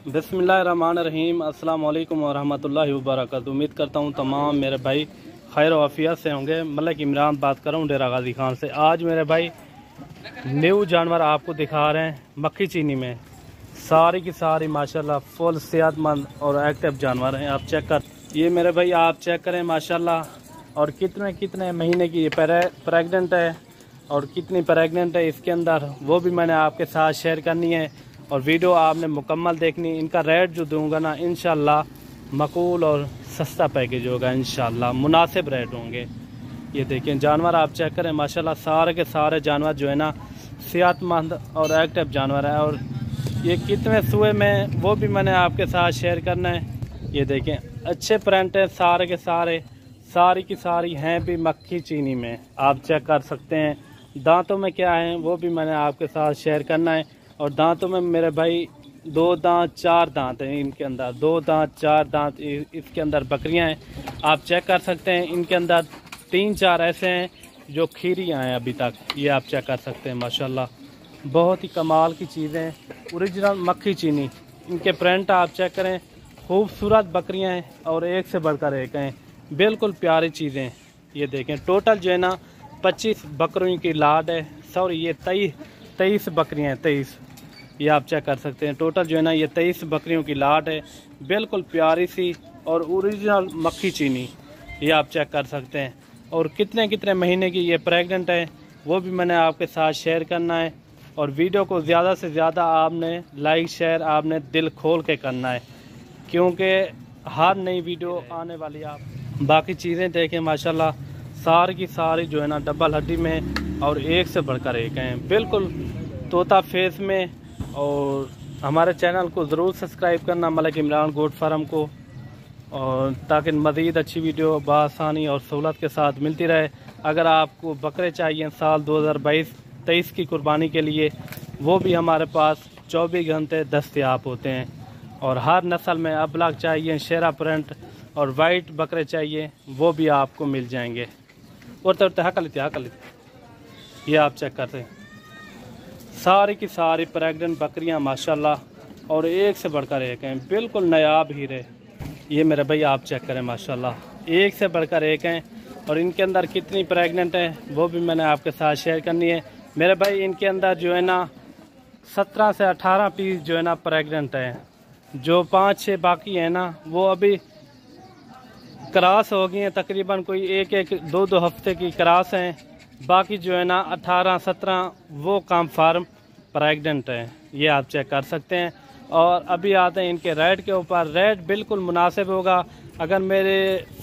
बिस्मिल्लाहिर्रहमानिर्रहीम। अस्सलाम वालेकुम वरहमतुल्लाहि वबरकातुहू। उम्मीद करता हूँ तमाम मेरे भाई खैर वाफियत से होंगे। मलिक इमरान बात कर रहा हूँ डेरा गाजी खान से। आज मेरे भाई न्यू जानवर आपको दिखा रहे हैं मक्खी चीनी में। सारी की सारी माशाल्लाह फुल सेहतमंद और एक्टिव जानवर हैं। आप चेक कर, ये मेरे भाई आप चेक करें माशाल्लाह। और कितने कितने महीने की ये प्रेग्नेंट है और कितनी प्रेग्नेंट है इसके अंदर, वो भी मैंने आपके साथ शेयर करनी है और वीडियो आपने मुकम्मल देखनी। इनका रेट जो दूंगा ना इंशाल्लाह मकबूल और सस्ता पैकेज होगा, इंशाल्लाह मुनासिब रेट होंगे। ये देखिए जानवर आप चेक करें माशाल्लाह। सारे के सारे जानवर जो है ना सेहतमंद और एक्टिव जानवर है। और ये कितने सुए में वो भी मैंने आपके साथ शेयर करना है। ये देखें अच्छे प्रिंट है सारे के सारे, सारी की सारी हैं भी मक्खी चीनी में। आप चेक कर सकते हैं। दांतों में क्या है वो भी मैंने आपके साथ शेयर करना है। और दांतों में मेरे भाई 2 दांत 4 दांत हैं इनके अंदर, 2 दांत 4 दांत इसके अंदर बकरियां हैं। आप चेक कर सकते हैं। इनके अंदर 3-4 ऐसे हैं जो खीरियां हैं अभी तक। ये आप चेक कर सकते हैं माशाल्लाह। बहुत ही कमाल की चीज़ें, ओरिजिनल मक्खी चीनी। इनके प्रिंट आप चेक करें, खूबसूरत बकरियां हैं और एक से बढ़कर एक हैं। बिल्कुल प्यारी चीज़ें। ये देखें टोटल जो है ना 25 बकरियों की लाड है। सॉरी ये 23 बकरियां हैं, 23। ये आप चेक कर सकते हैं। टोटल जो है ना ये 23 बकरियों की लाट है। बिल्कुल प्यारी सी और ओरिजिनल मक्खी चीनी। ये आप चेक कर सकते हैं। और कितने कितने महीने की ये प्रेग्नेंट है वो भी मैंने आपके साथ शेयर करना है। और वीडियो को ज़्यादा से ज़्यादा आपने लाइक शेयर आपने दिल खोल के करना है, क्योंकि हर नई वीडियो आने वाली। आप बाकी चीज़ें देखें माशाल्लाह सारी की सारी जो है ना डबल हड्डी में और एक से बढ़कर एक हैं। बिल्कुल तोता फेस में। और हमारे चैनल को ज़रूर सब्सक्राइब करना मलिक इमरान गोट फार्म को, और ताकि मज़ीद अच्छी वीडियो बआसानी और सहूलत के साथ मिलती रहे। अगर आपको बकरे चाहिए साल 2022-23 की कुर्बानी के लिए, वो भी हमारे पास 24 घंटे दस्तयाब होते हैं। और हर नस्ल में अबलग चाहिए, शेरा प्रिंट और वाइट बकरे चाहिए, वो भी आपको मिल जाएंगे। और तो ये आप चेक करते हैं सारी की सारी प्रेग्नेंट बकरियां माशाल्लाह और एक से बढ़कर एक हैं। बिल्कुल नायाब हीरे। ये मेरे भाई आप चेक करें माशाल्लाह एक से बढ़कर एक हैं। और इनके अंदर कितनी प्रेग्नेंट है वो भी मैंने आपके साथ शेयर करनी है मेरे भाई। इनके अंदर जो है ना 17 से 18 पीस जो है ना प्रेग्नेंट है। जो 5-6 बाकी है ना वो अभी क्रॉस हो गई हैं, तकरीबन कोई 1-2 हफ्ते की क्रॉस हैं। बाकी जो है ना 18-17 वो काम फार्म प्रेग्नेंट है। ये आप चेक कर सकते हैं। और अभी आते हैं इनके रेट के ऊपर। रेट बिल्कुल मुनासिब होगा। अगर मेरे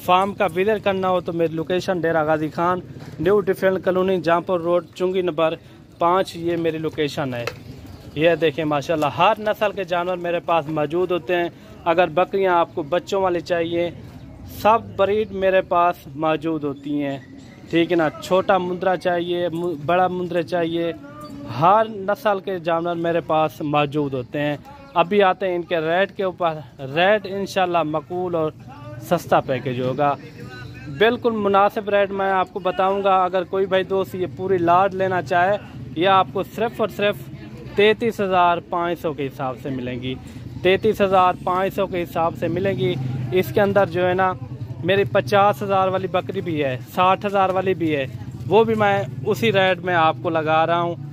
फार्म का विजिट करना हो तो मेरी location Dera Ghazi Khan, new defence colony, Jahanpur road, चुंगी नंबर 5। ये मेरी लोकेशन है। ये देखें माशाल्लाह हर नस्ल के जानवर मेरे पास मौजूद होते हैं। अगर बकरियां आपको बच्चों वाली चाहिए, सब ब्रीड मेरे पास मौजूद होती हैं, ठीक है ना। छोटा मुंद्रा चाहिए, बड़ा मुंद्रा चाहिए, हर नस्ल के जानवर मेरे पास मौजूद होते हैं। अभी आते हैं इनके रेट के ऊपर। रेट इंशाल्लाह मकबूल और सस्ता पैकेज होगा। बिल्कुल मुनासिब रेट मैं आपको बताऊंगा। अगर कोई भाई दोस्त ये पूरी लाड लेना चाहे, यह आपको सिर्फ और सिर्फ 33,500 के हिसाब से मिलेंगी। 33,500 के हिसाब से मिलेंगी। इसके अंदर जो है ना मेरी 50,000 वाली बकरी भी है, 60,000 वाली भी है, वो भी मैं उसी रेट में आपको लगा रहा हूँ।